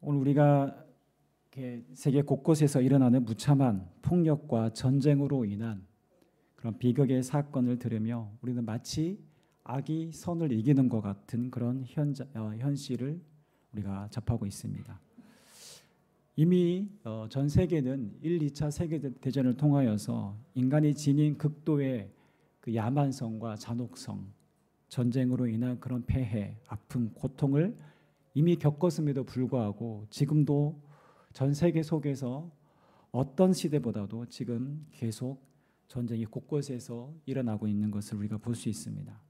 오늘 우리가 이렇게 세계 곳곳에서 일어나는 무참한 폭력과 전쟁으로 인한 그런 비극의 사건을 들으며 우리는 마치 악이 선을 이기는 것 같은 그런 현실을 우리가 접하고 있습니다. 이미 전 세계는 1, 2차 세계대전을 통하여서 인간이 지닌 극도의 그 야만성과 잔혹성, 전쟁으로 인한 그런 폐해, 아픔, 고통을 이미 겪었음에도 불구하고 지금도 전 세계 속에서 어떤 시대보다도 지금 계속 전쟁이 곳곳에서 일어나고 있는 것을 우리가 볼 수 있습니다.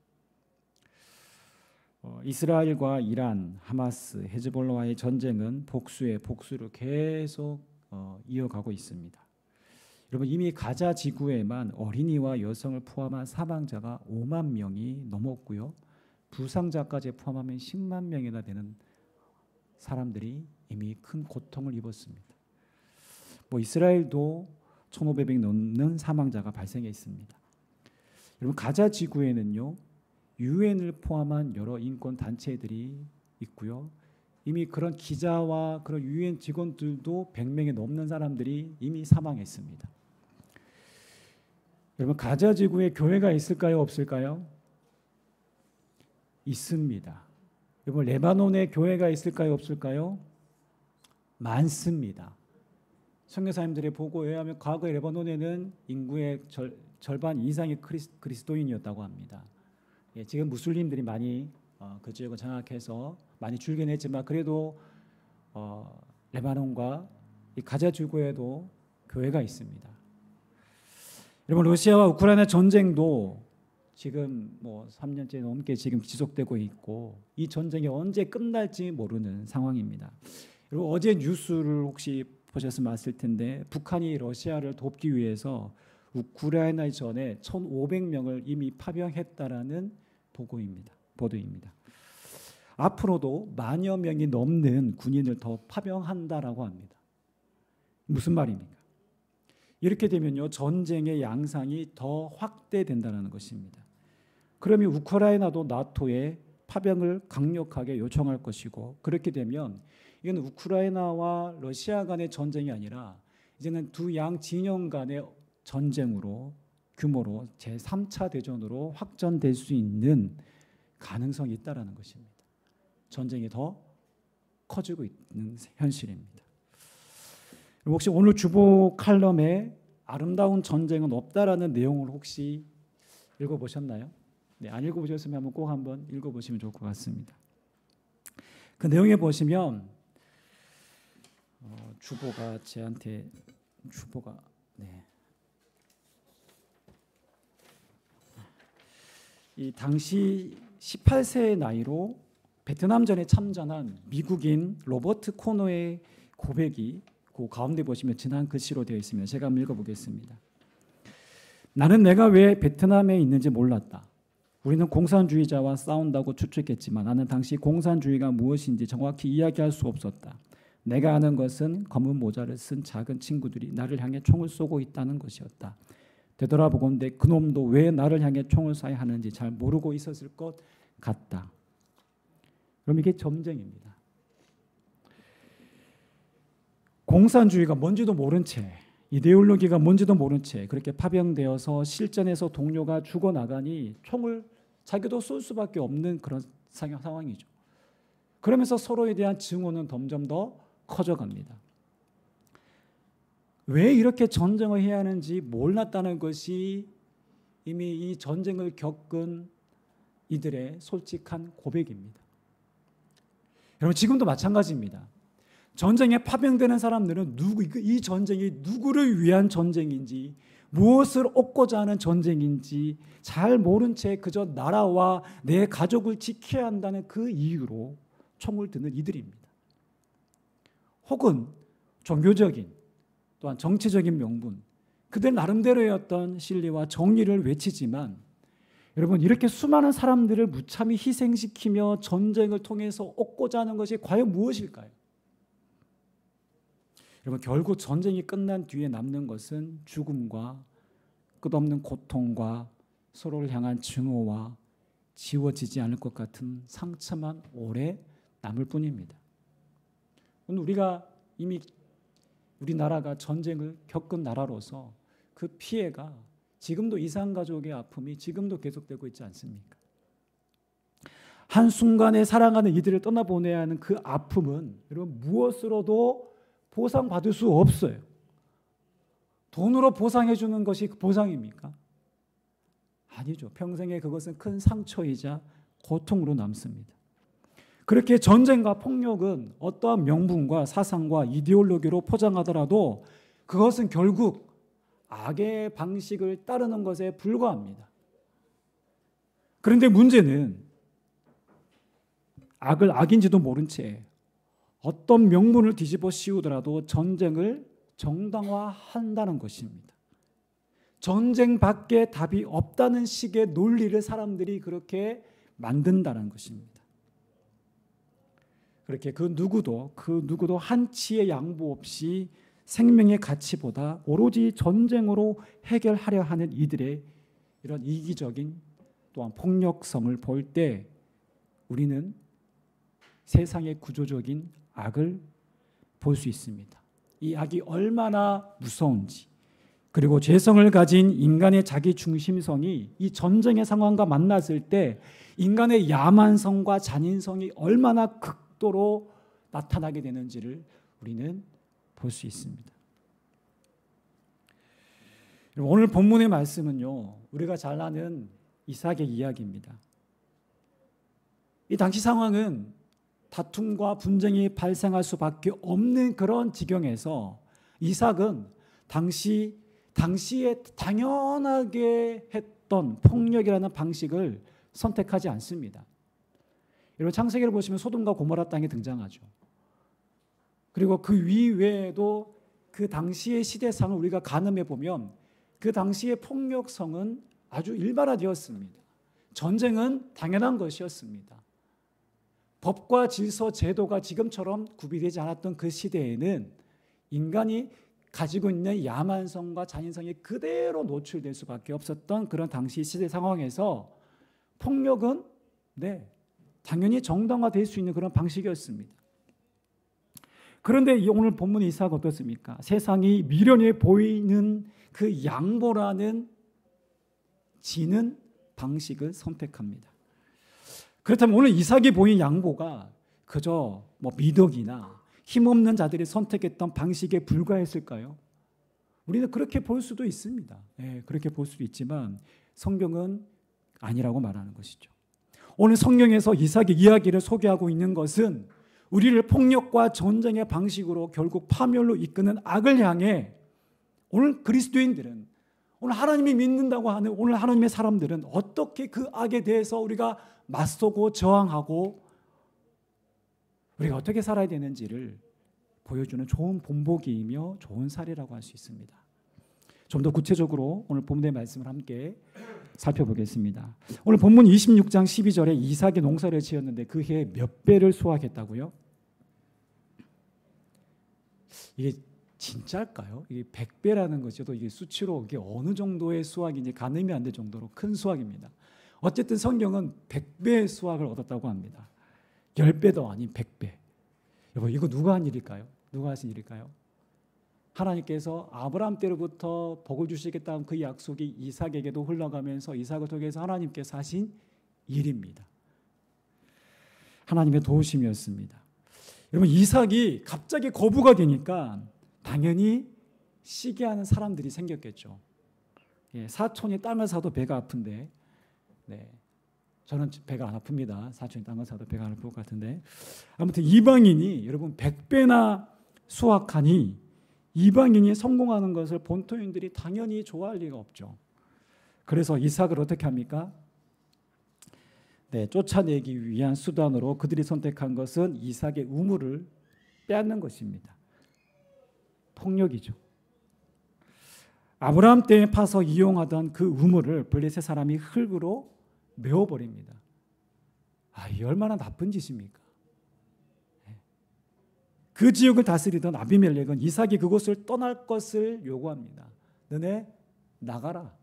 이스라엘과 이란, 하마스, 헤즈볼라와의 전쟁은 복수에 복수를 계속 이어가고 있습니다. 여러분, 이미 가자 지구에만 어린이와 여성을 포함한 사망자가 5만 명이 넘었고요. 부상자까지 포함하면 10만 명이나 되는 사람들이 이미 큰 고통을 입었습니다. 이스라엘도 1,500명 넘는 사망자가 발생했습니다. 여러분, 가자 지구에는요, 유엔을 포함한 여러 인권 단체들이 있고요. 이미 그런 기자와 그런 유엔 직원들도 100명이 넘는 사람들이 이미 사망했습니다. 여러분, 가자 지구에 교회가 있을까요, 없을까요? 있습니다. 여러분, 레바논에 교회가 있을까요, 없을까요? 많습니다. 선교사님들의 보고에 의하면 과거 레바논에는 인구의 절반 이상이 그리스도인이었다고 합니다. 지금 무슬림들이 많이 그 지역을 장악해서 많이 줄긴 했지만 그래도 레바논과 이 가자 지구에도 교회가 있습니다. 여러분, 러시아와 우크라이나 전쟁도 지금 3년째 넘게 지금 지속되고 있고 이 전쟁이 언제 끝날지 모르는 상황입니다. 여러분, 어제 뉴스를 혹시 보셨으면 아실 텐데 북한이 러시아를 돕기 위해서 우크라이나 전에 1,500명을 이미 파병했다라는 보도입니다. 앞으로도 만여 명이 넘는 군인을 더 파병한다라고 합니다. 무슨 말입니까? 이렇게 되면요, 전쟁의 양상이 더 확대된다는 것입니다. 그러면 우크라이나도 나토에 파병을 강력하게 요청할 것이고, 그렇게 되면 이건 우크라이나와 러시아 간의 전쟁이 아니라 이제는 두 양 진영 간의 전쟁으로 규모로 제3차 대전으로 확전될 수 있는 가능성이 있다는 것입니다. 전쟁이 더 커지고 있는 현실입니다. 혹시 오늘 주보 칼럼에 아름다운 전쟁은 없다라는 내용을 혹시 읽어보셨나요? 네, 안 읽어보셨으면 꼭 한번 읽어보시면 좋을 것 같습니다. 그 내용에 보시면 주보가 이 당시 18세의 나이로 베트남전에 참전한 미국인 로버트 코너의 고백이 그 가운데 보시면 지난 글씨로 되어 있습니다. 제가 한번 읽어보겠습니다. 나는 내가 왜 베트남에 있는지 몰랐다. 우리는 공산주의자와 싸운다고 추측했지만 나는 당시 공산주의가 무엇인지 정확히 이야기할 수 없었다. 내가 아는 것은 검은 모자를 쓴 작은 친구들이 나를 향해 총을 쏘고 있다는 것이었다. 되돌아보건대 그놈도 왜 나를 향해 총을 쏴야 하는지 잘 모르고 있었을 것 같다. 그럼 이게 전쟁입니다. 공산주의가 뭔지도 모른 채, 이데올로기가 뭔지도 모른 채 그렇게 파병되어서 실전에서 동료가 죽어나가니 총을 자기도 쏠 수밖에 없는 그런 상황이죠. 그러면서 서로에 대한 증오는 점점 더 커져갑니다. 왜 이렇게 전쟁을 해야 하는지 몰랐다는 것이 이미 이 전쟁을 겪은 이들의 솔직한 고백입니다. 여러분, 지금도 마찬가지입니다. 전쟁에 파병되는 사람들은 이 전쟁이 누구를 위한 전쟁인지, 무엇을 얻고자 하는 전쟁인지 잘 모른 채 그저 나라와 내 가족을 지켜야 한다는 그 이유로 총을 드는 이들입니다. 혹은 종교적인 또한 정치적인 명분, 그들 나름대로의 어떤 진리와 정의를 외치지만 여러분, 이렇게 수많은 사람들을 무참히 희생시키며 전쟁을 통해서 얻고자 하는 것이 과연 무엇일까요? 여러분, 결국 전쟁이 끝난 뒤에 남는 것은 죽음과 끝없는 고통과 서로를 향한 증오와 지워지지 않을 것 같은 상처만 오래 남을 뿐입니다. 오늘 우리가 이미 우리나라가 전쟁을 겪은 나라로서 그 피해가 지금도 이산가족의 아픔이 지금도 계속되고 있지 않습니까? 한순간에 사랑하는 이들을 떠나보내야 하는 그 아픔은 여러분 무엇으로도 보상받을 수 없어요. 돈으로 보상해 주는 것이 보상입니까? 아니죠. 평생에 그것은 큰 상처이자 고통으로 남습니다. 그렇게 전쟁과 폭력은 어떠한 명분과 사상과 이데올로기로 포장하더라도 그것은 결국 악의 방식을 따르는 것에 불과합니다. 그런데 문제는 악을 악인지도 모른 채 어떤 명분을 뒤집어 씌우더라도 전쟁을 정당화한다는 것입니다. 전쟁밖에 답이 없다는 식의 논리를 사람들이 그렇게 만든다는 것입니다. 그렇게 그 누구도 한치의 양보 없이 생명의 가치보다 오로지 전쟁으로 해결하려 하는 이들의 이런 이기적인 또한 폭력성을 볼 때 우리는 세상의 구조적인 악을 볼 수 있습니다. 이 악이 얼마나 무서운지, 그리고 죄성을 가진 인간의 자기 중심성이 이 전쟁의 상황과 만났을 때 인간의 야만성과 잔인성이 얼마나 극도로 나타나게 되는지를 우리는 볼 수 있습니다. 오늘 본문의 말씀은요, 우리가 잘 아는 이삭의 이야기입니다. 이 당시 상황은 다툼과 분쟁이 발생할 수밖에 없는 그런 지경에서 이삭은 당시에 당연하게 했던 폭력이라는 방식을 선택하지 않습니다. 여러분 창세기를 보시면 소돔과 고모라 땅이 등장하죠. 그리고 그 이외에도 그 당시의 시대상을 우리가 가늠해 보면 그 당시의 폭력성은 아주 일반화되었습니다. 전쟁은 당연한 것이었습니다. 법과 질서, 제도가 지금처럼 구비되지 않았던 그 시대에는 인간이 가지고 있는 야만성과 잔인성이 그대로 노출될 수밖에 없었던 그런 당시 시대 상황에서 폭력은 당연히 정당화될 수 있는 그런 방식이었습니다. 그런데 오늘 본문 이삭은 어떻습니까? 세상이 미련해 보이는 그 양보라는 지는 방식을 선택합니다. 그렇다면 오늘 이삭이 보인 양보가 그저 미덕이나 힘없는 자들이 선택했던 방식에 불과했을까요? 우리는 그렇게 볼 수도 있습니다. 그렇게 볼 수도 있지만 성경은 아니라고 말하는 것이죠. 오늘 성경에서 이삭의 이야기를 소개하고 있는 것은 우리를 폭력과 전쟁의 방식으로 결국 파멸로 이끄는 악을 향해 오늘 그리스도인들은, 오늘 하나님이 믿는다고 하는 오늘 하나님의 사람들은 어떻게 그 악에 대해서 우리가 맞서고 저항하고 우리가 어떻게 살아야 되는지를 보여주는 좋은 본보기이며 좋은 사례라고 할 수 있습니다. 좀 더 구체적으로 오늘 본문의 말씀을 함께 살펴보겠습니다. 오늘 본문 26장 12절에 이삭이 농사를 지었는데 그 해에 몇 배를 수확했다고요? 이게 진짜일까요? 이게 100배라는 것이도 이게 수치로 이게 어느 정도의 수확인지 가늠이 안 될 정도로 큰 수확입니다. 어쨌든 성경은 100배의 수확을 얻었다고 합니다. 10배도 아닌 100배. 여보, 이거 누가 한 일일까요? 누가 하신 일일까요? 하나님께서 아브라함 때로부터 복을 주시겠다는 그 약속이 이삭에게도 흘러가면서 이삭을 통해서 하나님께서 하신 일입니다. 하나님의 도우심이었습니다. 여러분, 이삭이 갑자기 거부가 되니까 당연히 시기하는 사람들이 생겼겠죠. 사촌이 땅을 사도 배가 아픈데, 저는 배가 안 아픕니다. 사촌이 땅을 사도 배가 안 아플 것 같은데, 아무튼 이방인이 여러분 100배나 수확하니 이방인이 성공하는 것을 본토인들이 당연히 좋아할 리가 없죠. 그래서 이삭을 어떻게 합니까? 쫓아내기 위한 수단으로 그들이 선택한 것은 이삭의 우물을 빼앗는 것입니다. 폭력이죠. 아브라함 때 파서 이용하던 그 우물을 블레셋 사람이 흙으로 메워버립니다. 이 얼마나 나쁜 짓입니까? 그 지역을 다스리던 아비멜렉은 이삭이 그곳을 떠날 것을 요구합니다. 너네 나가라.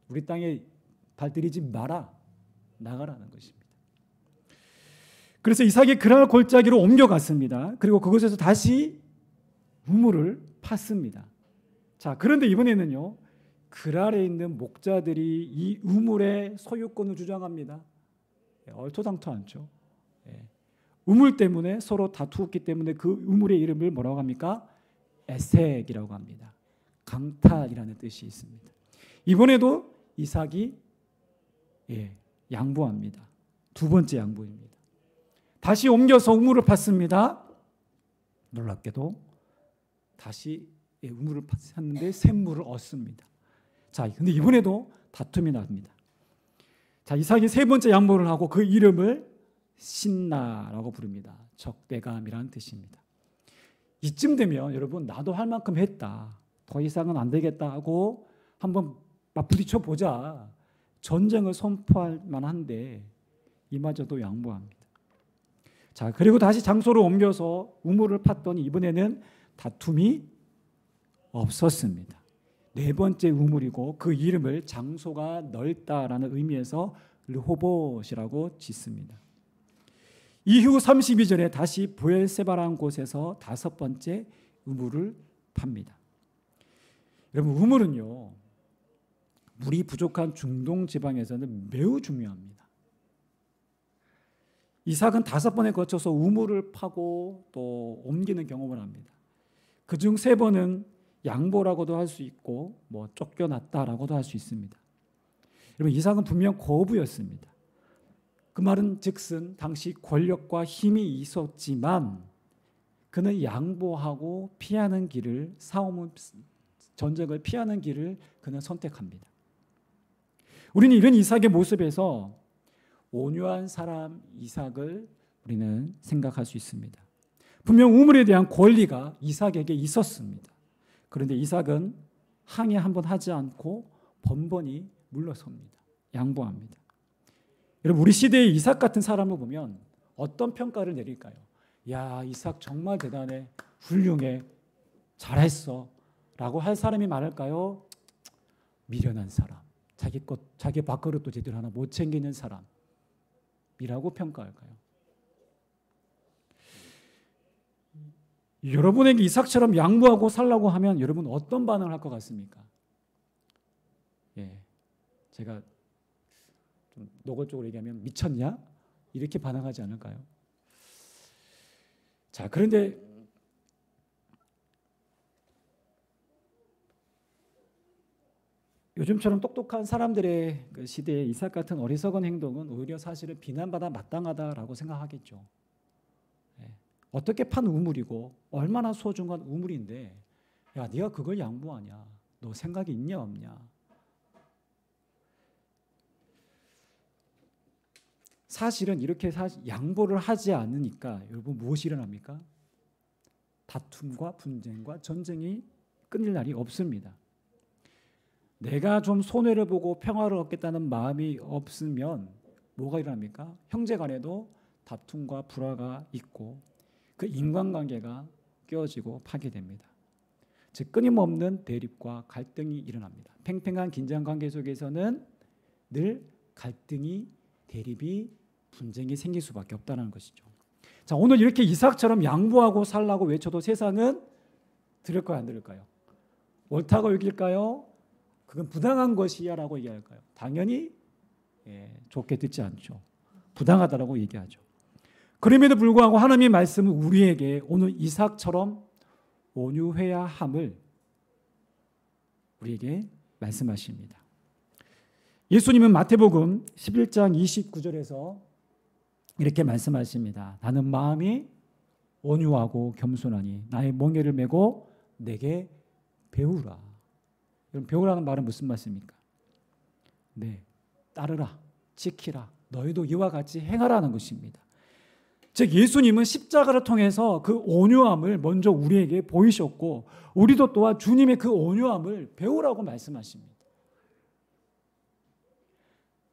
우리 땅에 발들이지 마라. 나가라는 것입니다. 그래서 이삭이 그랄 골짜기로 옮겨갔습니다. 그리고 그곳에서 다시 우물을 팠습니다. 자, 그런데 이번에는요, 그랄에 있는 목자들이 이 우물의 소유권을 주장합니다. 얼토당토 않죠. 우물 때문에 서로 다투었기 때문에 그 우물의 이름을 뭐라고 합니까? 에색이라고 합니다. 강탈이라는 뜻이 있습니다. 이번에도 이삭이 양보합니다. 두 번째 양보입니다. 다시 옮겨서 우물을 팠습니다. 놀랍게도 다시 우물을 팠는데 샘물을 얻습니다. 자, 근데 이번에도 다툼이 납니다. 자, 이삭이 세 번째 양보를 하고 그 이름을 신나라고 부릅니다. 적대감이라는 뜻입니다. 이쯤 되면 여러분, 나도 할 만큼 했다, 더 이상은 안 되겠다 하고 한번 부딪혀 보자, 전쟁을 선포할 만한데 이마저도 양보합니다. 자, 그리고 다시 장소를 옮겨서 우물을 팠더니 이번에는 다툼이 없었습니다. 네 번째 우물이고 그 이름을 장소가 넓다라는 의미에서 르호봇이라고 짓습니다. 이후 32절에 다시 브엘세바라는 곳에서 다섯 번째 우물을 팝니다. 여러분, 우물은요, 물이 부족한 중동 지방에서는 매우 중요합니다. 이삭은 5번에 거쳐서 우물을 파고 또 옮기는 경험을 합니다. 그중 3번은 양보라고도 할 수 있고 쫓겨났다라고도 할 수 있습니다. 여러분, 이삭은 분명 거부였습니다. 그 말은 즉슨 당시 권력과 힘이 있었지만 그는 양보하고 피하는 길을, 전쟁을 피하는 길을 그는 선택합니다. 우리는 이런 이삭의 모습에서 온유한 사람 이삭을 우리는 생각할 수 있습니다. 분명 우물에 대한 권리가 이삭에게 있었습니다. 그런데 이삭은 항의 한번 하지 않고 번번이 물러섭니다. 양보합니다. 여러분, 우리 시대의 이삭 같은 사람을 보면 어떤 평가를 내릴까요? 야, 이삭 정말 대단해, 훌륭해, 잘했어 라고 할 사람이 많을까요? 미련한 사람, 자기 밥그릇도 제대로 하나 못 챙기는 사람이라고 평가할까요? 여러분에게 이삭처럼 양보하고 살라고 하면 여러분 어떤 반응을 할 것 같습니까? 제가 좀 노골적으로 얘기하면 미쳤냐? 이렇게 반응하지 않을까요? 자, 그런데 요즘처럼 똑똑한 사람들의 그 시대에 이삭 같은 어리석은 행동은 오히려 사실은 비난받아 마땅하다라고 생각하겠죠. 어떻게 판 우물이고 얼마나 소중한 우물인데, 야, 네가 그걸 양보하냐? 너 생각이 있냐 없냐? 사실은 이렇게 양보를 하지 않으니까 여러분 무엇이 일어납니까? 다툼과 분쟁과 전쟁이 끊일 날이 없습니다. 내가 좀 손해를 보고 평화를 얻겠다는 마음이 없으면 뭐가 일어납니까? 형제 간에도 다툼과 불화가 있고 그 인간관계가 깨어지고 파괴됩니다. 즉 끊임없는 대립과 갈등이 일어납니다. 팽팽한 긴장관계 속에서는 늘 갈등이, 대립이, 분쟁이 생길 수밖에 없다는 것이죠. 자, 오늘 이렇게 이삭처럼 양보하고 살라고 외쳐도 세상은 들을까요, 안 들을까요? 옳다고 여길까요? 그건 부당한 것이야 라고 얘기할까요? 당연히 좋게 듣지 않죠. 부당하다라고 얘기하죠. 그럼에도 불구하고 하나님의 말씀은 우리에게 오늘 이삭처럼 온유해야 함을 우리에게 말씀하십니다. 예수님은 마태복음 11장 29절에서 이렇게 말씀하십니다. 나는 마음이 온유하고 겸손하니 나의 멍에를 메고 내게 배우라. 여러분, 배우라는 말은 무슨 말씀입니까? 네, 따르라, 지키라, 너희도 이와 같이 행하라는 것입니다. 즉 예수님은 십자가를 통해서 그 온유함을 먼저 우리에게 보이셨고 우리도 또한 주님의 그 온유함을 배우라고 말씀하십니다.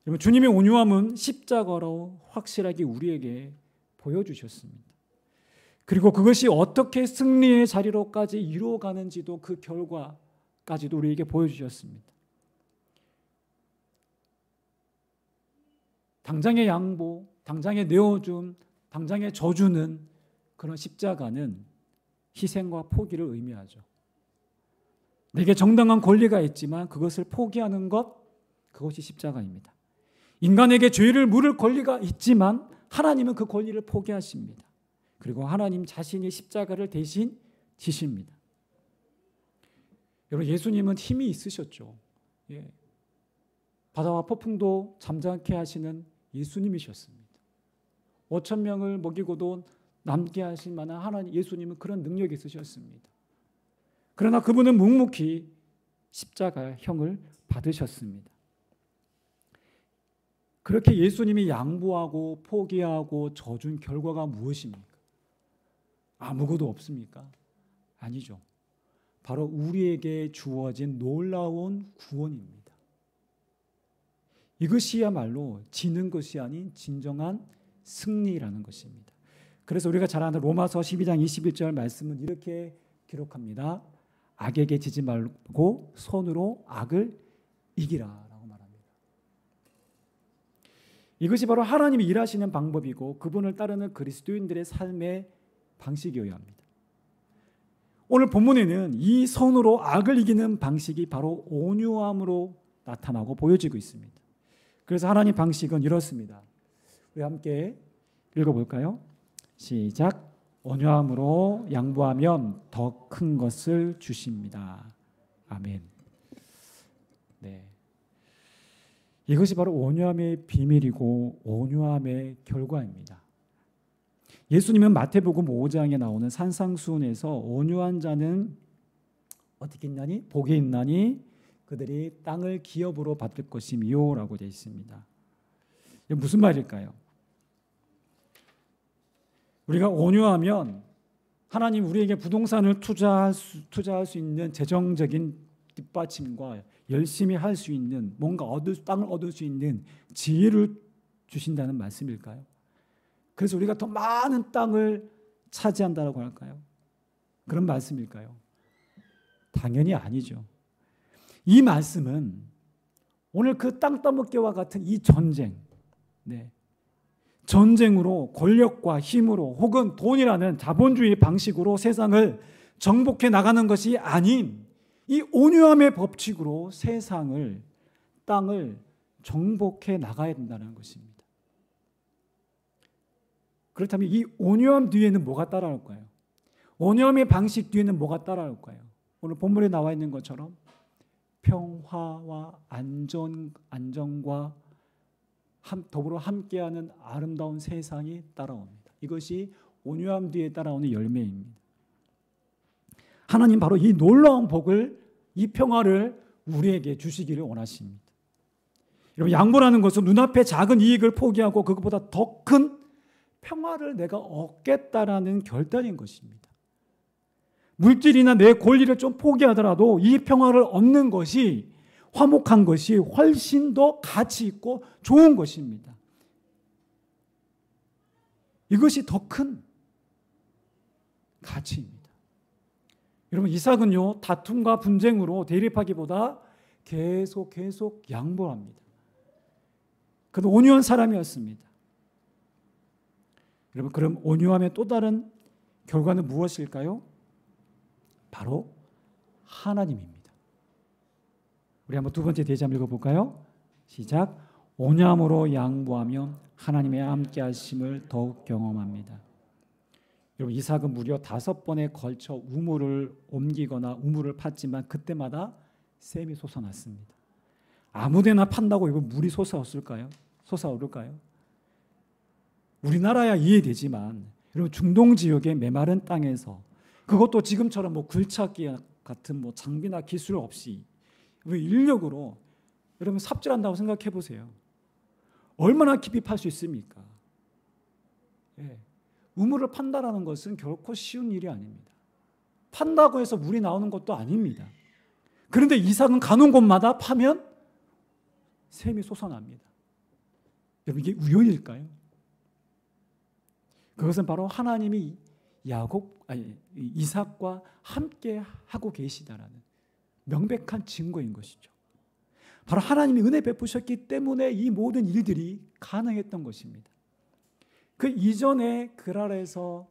여러분, 주님의 온유함은 십자가로 확실하게 우리에게 보여주셨습니다. 그리고 그것이 어떻게 승리의 자리로까지 이루어가는지도 그 결과까지도 우리에게 보여주셨습니다. 당장의 양보, 당장의 내어줌, 당장의 저주는, 그런 십자가는 희생과 포기를 의미하죠. 내게 정당한 권리가 있지만 그것을 포기하는 것, 그것이 십자가입니다. 인간에게 죄를 물을 권리가 있지만 하나님은 그 권리를 포기하십니다. 그리고 하나님 자신이 십자가를 대신 지십니다. 여러분, 예수님은 힘이 있으셨죠. 예. 바다와 폭풍도 잠잠케 하시는 예수님이셨습니다. 5천 명을 먹이고도 남게 하실 만한 하나님, 예수님은 그런 능력이 있으셨습니다. 그러나 그분은 묵묵히 십자가형을 받으셨습니다. 그렇게 예수님이 양보하고 포기하고 져준 결과가 무엇입니까? 아무것도 없습니까? 아니죠. 바로 우리에게 주어진 놀라운 구원입니다. 이것이야말로 지는 것이 아닌 진정한 승리라는 것입니다. 그래서 우리가 잘 아는 로마서 12장 21절 말씀은 이렇게 기록합니다. 악에게 지지 말고 손으로 악을 이기라 라고 말합니다. 이것이 바로 하나님이 일하시는 방법이고 그분을 따르는 그리스도인들의 삶의 방식이어야 합니다. 오늘 본문에는 이 손으로 악을 이기는 방식이 바로 온유함으로 나타나고 보여지고 있습니다. 그래서 하나님 방식은 이렇습니다. 우리 함께 읽어볼까요? 시작. 온유함으로 양보하면 더 큰 것을 주십니다. 아멘. 네. 이것이 바로 온유함의 비밀이고 온유함의 결과입니다. 예수님은 마태복음 5장에 나오는 산상수훈에서 온유한 자는 어떻게 있나니? 복이 있나니 그들이 땅을 기업으로 받을 것이미요 라고 되어 있습니다. 이게 무슨 말일까요? 우리가 온유하면 하나님 우리에게 부동산을 투자할 수 있는 재정적인 뒷받침과 열심히 할 수 있는 뭔가 땅을 얻을 수 있는 지혜를 주신다는 말씀일까요? 그래서 우리가 더 많은 땅을 차지한다고 할까요? 그런 말씀일까요? 당연히 아니죠. 이 말씀은 오늘 그 땅 따먹기와 같은 이 전쟁, 전쟁으로 권력과 힘으로 혹은 돈이라는 자본주의 방식으로 세상을 정복해 나가는 것이 아닌 이 온유함의 법칙으로 세상을, 땅을 정복해 나가야 된다는 것입니다. 그렇다면 이 온유함 뒤에는 뭐가 따라올까요? 온유함의 방식 뒤에는 뭐가 따라올까요? 오늘 본문에 나와 있는 것처럼 평화와 안정과 더불어 함께하는 아름다운 세상이 따라옵니다. 이것이 온유함 뒤에 따라오는 열매입니다. 하나님 바로 이 놀라운 복을, 이 평화를 우리에게 주시기를 원하십니다. 여러분, 양보라는 것은 눈앞의 작은 이익을 포기하고 그것보다 더 큰 평화를 내가 얻겠다라는 결단인 것입니다. 물질이나 내 권리를 좀 포기하더라도 이 평화를 얻는 것이, 화목한 것이 훨씬 더 가치 있고 좋은 것입니다. 이것이 더 큰 가치입니다. 여러분, 이삭은요, 다툼과 분쟁으로 대립하기보다 계속 양보합니다. 그는 온유한 사람이었습니다. 여러분, 그럼 온유함의 또 다른 결과는 무엇일까요? 바로 하나님입니다. 우리 한번 두 번째 대지 한번 읽어볼까요? 시작. 온유함으로 양보하면 하나님의 함께 하심을 더욱 경험합니다. 여러분, 이삭은 무려 5번에 걸쳐 우물을 옮기거나 우물을 팠지만 그때마다 샘이 솟아났습니다. 아무데나 판다고 이거 물이 솟아오를까요? 우리나라야 이해되지만 여러분, 중동 지역의 메마른 땅에서, 그것도 지금처럼 굴착기 같은 장비나 기술 없이 인력으로 여러분 삽질한다고 생각해 보세요. 얼마나 깊이 팔 수 있습니까? 우물을 판다라는 것은 결코 쉬운 일이 아닙니다. 판다고 해서 물이 나오는 것도 아닙니다. 그런데 이삭은 가는 곳마다 파면 샘이 솟아납니다. 여러분, 이게 우연일까요? 그것은 바로 하나님이 이삭과 함께 하고 계시다라는 명백한 증거인 것이죠. 바로 하나님이 은혜 베푸셨기 때문에 이 모든 일들이 가능했던 것입니다. 그 이전에 그랄에서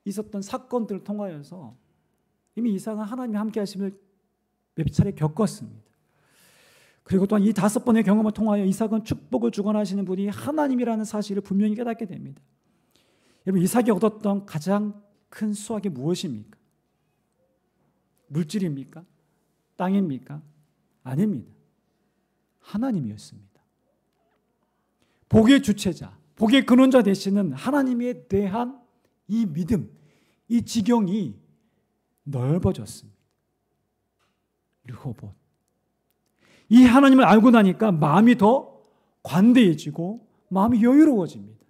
있었던 사건들을 통하여서 이미 이삭은 하나님이 함께 하심을 몇 차례 겪었습니다. 그리고 또한 이 5번의 경험을 통하여 이삭은 축복을 주관하시는 분이 하나님이라는 사실을 분명히 깨닫게 됩니다. 여러분, 이삭이 얻었던 가장 큰 수확이 무엇입니까? 물질입니까? 땅입니까? 아닙니다. 하나님이었습니다. 복의 주체자, 복의 근원자 되시는 하나님에 대한 이 믿음, 이 지경이 넓어졌습니다. 르호봇. 이 하나님을 알고 나니까 마음이 더 관대해지고 마음이 여유로워집니다.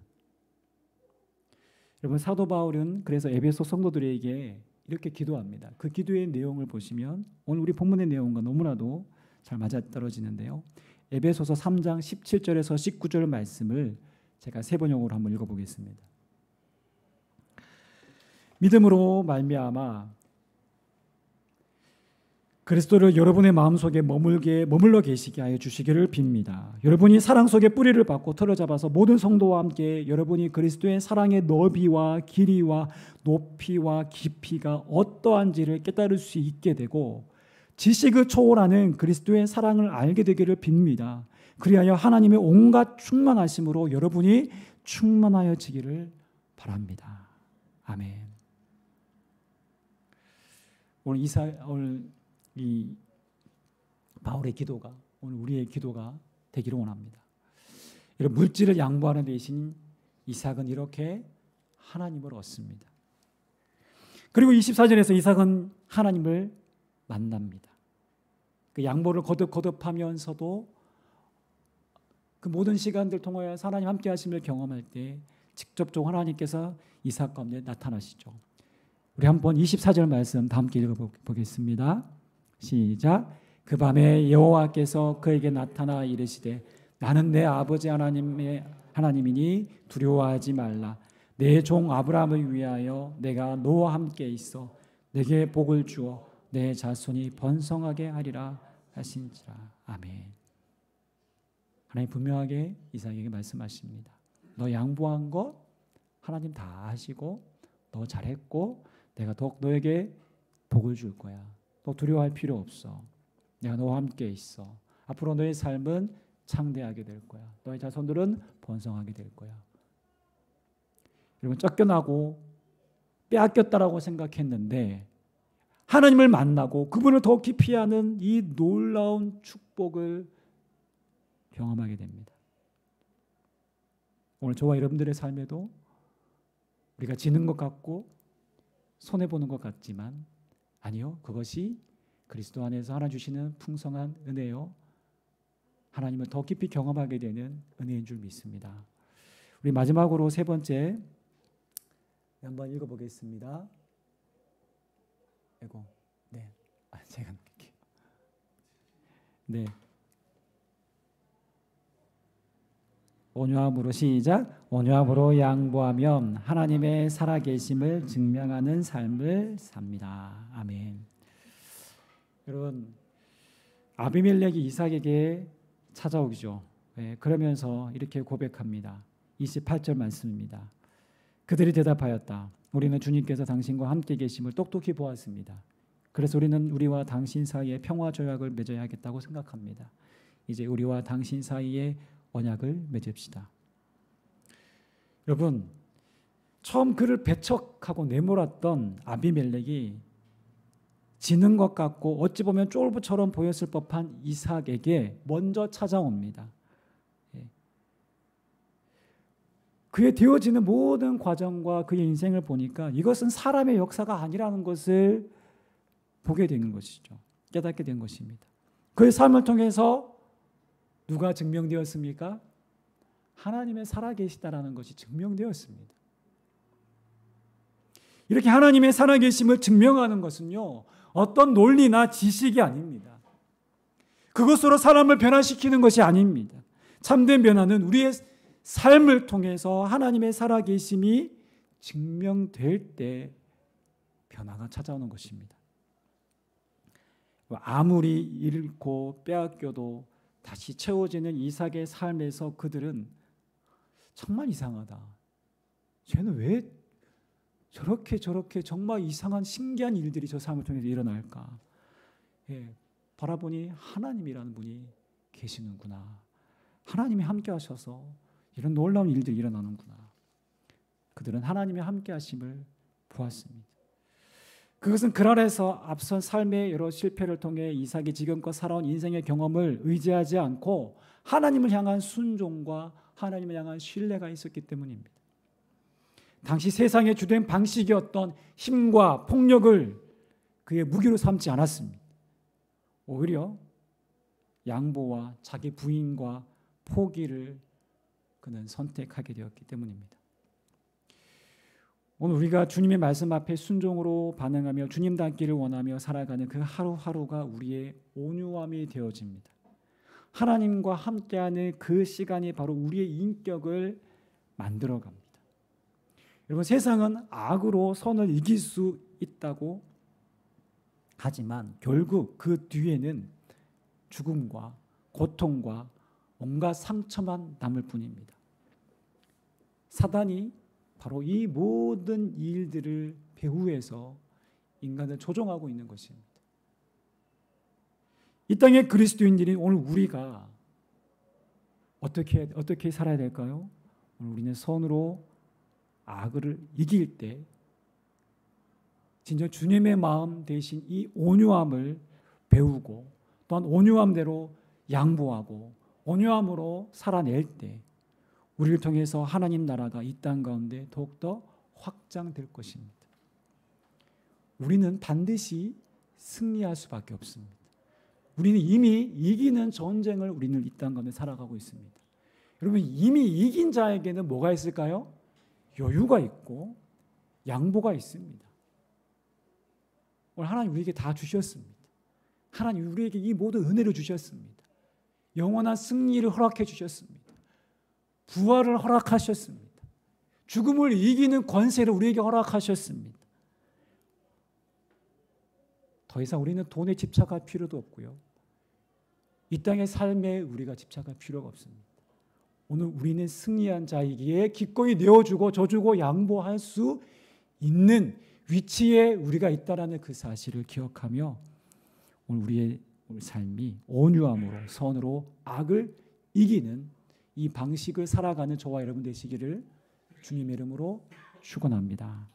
여러분, 사도 바울은 그래서 에베소 성도들에게 이렇게 기도합니다. 그 기도의 내용을 보시면 오늘 우리 본문의 내용과 너무나도 잘 맞아떨어지는데요. 에베소서 3장 17절에서 19절 말씀을 제가 세 번역으로 한번 읽어보겠습니다. 믿음으로 말미암아 그리스도를 여러분의 마음속에 머물러 계시게 하여 주시기를 빕니다. 여러분이 사랑 속에 뿌리를 받고 틀어 잡아서 모든 성도와 함께 여러분이 그리스도의 사랑의 너비와 길이와 높이와 깊이가 어떠한지를 깨달을 수 있게 되고 지식을 초월하는 그리스도의 사랑을 알게 되기를 빕니다. 그리하여 하나님의 온갖 충만하심으로 여러분이 충만하여지기를 바랍니다. 아멘. 오늘 이 바울의 기도가 오늘 우리의 기도가 되기를 원합니다. 이런 물질을 양보하는 대신 이삭은 이렇게 하나님을 얻습니다. 그리고 24절에서 이삭은 하나님을 만납니다. 그 양보를 거듭하면서도 그 모든 시간들 통하여 하나님 함께 하심을 경험할 때 직접적으로 하나님께서 이삭 가운데 나타나시죠. 우리 한번 24절 말씀 다 함께 읽어보겠습니다. 시작. 그 밤에 여호와께서 그에게 나타나 이르시되 나는 내 아버지 하나님이니 두려워하지 말라. 내 종 아브라함을 위하여 내가 너와 함께 있어 내게 복을 주어 내 자손이 번성하게 하리라 하신지라. 아멘. 하나님 분명하게 이삭에게 말씀하십니다. 너 양보한 거 하나님 다 하시고 너 잘했고 내가 더욱 너에게 복을 줄 거야. 너 두려워할 필요 없어. 내가 너와 함께 있어. 앞으로 너의 삶은 창대하게 될 거야. 너의 자손들은 번성하게 될 거야. 여러분, 쫓겨나고 빼앗겼다라고 생각했는데 하나님을 만나고 그분을 더 깊이 아는 이 놀라운 축복을 경험하게 됩니다. 오늘 저와 여러분들의 삶에도 우리가 지는 것 같고 손해보는 것 같지만 아니요, 그것이 그리스도 안에서 하나 주시는 풍성한 은혜요, 하나님을 더 깊이 경험하게 되는 은혜인 줄 믿습니다. 우리 마지막으로 세 번째 한번 읽어보겠습니다. 아이고, 네, 제가 넘길게요. 네, 온유함으로 시작. 온유함으로 양보하면 하나님의 살아계심을 증명하는 삶을 삽니다. 아멘. 여러분, 아비멜렉이 이삭에게 찾아오죠. 네, 그러면서 이렇게 고백합니다. 28절 말씀입니다. 그들이 대답하였다. 우리는 주님께서 당신과 함께 계심을 똑똑히 보았습니다. 그래서 우리는 우리와 당신 사이에 평화 조약을 맺어야 하겠다고 생각합니다. 이제 우리와 당신 사이에 언약을 맺읍시다. 여러분, 처음 그를 배척하고 내몰았던 아비멜렉이 지는 것 같고 어찌 보면 쫄보처럼 보였을 법한 이삭에게 먼저 찾아옵니다. 그의 되어지는 모든 과정과 그의 인생을 보니까 이것은 사람의 역사가 아니라는 것을 보게 되는 것이죠. 깨닫게 된 것입니다. 그의 삶을 통해서 누가 증명되었습니까? 하나님의 살아계시다라는 것이 증명되었습니다. 이렇게 하나님의 살아계심을 증명하는 것은요, 어떤 논리나 지식이 아닙니다. 그것으로 사람을 변화시키는 것이 아닙니다. 참된 변화는 우리의 삶을 통해서 하나님의 살아계심이 증명될 때 변화가 찾아오는 것입니다. 아무리 잃고 빼앗겨도 다시 채워지는 이삭의 삶에서 그들은 정말 이상하다. 쟤는 왜 저렇게 정말 이상한 신기한 일들이 저 삶을 통해서 일어날까? 예, 바라보니 하나님이라는 분이 계시는구나. 하나님이 함께 하셔서 이런 놀라운 일들이 일어나는구나. 그들은 하나님의 함께 하심을 보았습니다. 그것은 그날에서 앞선 삶의 여러 실패를 통해 이삭이 지금껏 살아온 인생의 경험을 의지하지 않고 하나님을 향한 순종과 하나님을 향한 신뢰가 있었기 때문입니다. 당시 세상의 주된 방식이었던 힘과 폭력을 그의 무기로 삼지 않았습니다. 오히려 양보와 자기 부인과 포기를 그는 선택하게 되었기 때문입니다. 오늘 우리가 주님의 말씀 앞에 순종으로 반응하며 주님 닮기를 원하며 살아가는 그 하루하루가 우리의 온유함이 되어집니다. 하나님과 함께하는 그 시간이 바로 우리의 인격을 만들어갑니다. 여러분, 세상은 악으로 선을 이길 수 있다고 하지만 결국 그 뒤에는 죽음과 고통과 온갖 상처만 남을 뿐입니다. 사단이 바로 이 모든 일들을 배후에서 인간을 조종하고 있는 것입니다. 이 땅의 그리스도인들이 오늘 우리가 어떻게 살아야 될까요? 오늘 우리는 선으로 악을 이길 때 진짜 주님의 마음 대신 이 온유함을 배우고 또한 온유함대로 양보하고 온유함으로 살아낼 때 우리를 통해서 하나님 나라가 이 땅 가운데 더욱더 확장될 것입니다. 우리는 반드시 승리할 수밖에 없습니다. 우리는 이미 이기는 전쟁을 우리는 이 땅 가운데 살아가고 있습니다. 여러분, 이미 이긴 자에게는 뭐가 있을까요? 여유가 있고 양보가 있습니다. 오늘 하나님 우리에게 다 주셨습니다. 하나님 우리에게 이 모든 은혜를 주셨습니다. 영원한 승리를 허락해 주셨습니다. 부활을 허락하셨습니다. 죽음을 이기는 권세를 우리에게 허락하셨습니다. 더 이상 우리는 돈에 집착할 필요도 없고요. 이 땅의 삶에 우리가 집착할 필요가 없습니다. 오늘 우리는 승리한 자이기에 기꺼이 내어주고 져주고 양보할 수 있는 위치에 우리가 있다라는 그 사실을 기억하며 오늘 우리의 삶이 온유함으로 선으로 악을 이기는 이 방식을 살아가는 저와 여러분 되시기를 주님의 이름으로 축원합니다.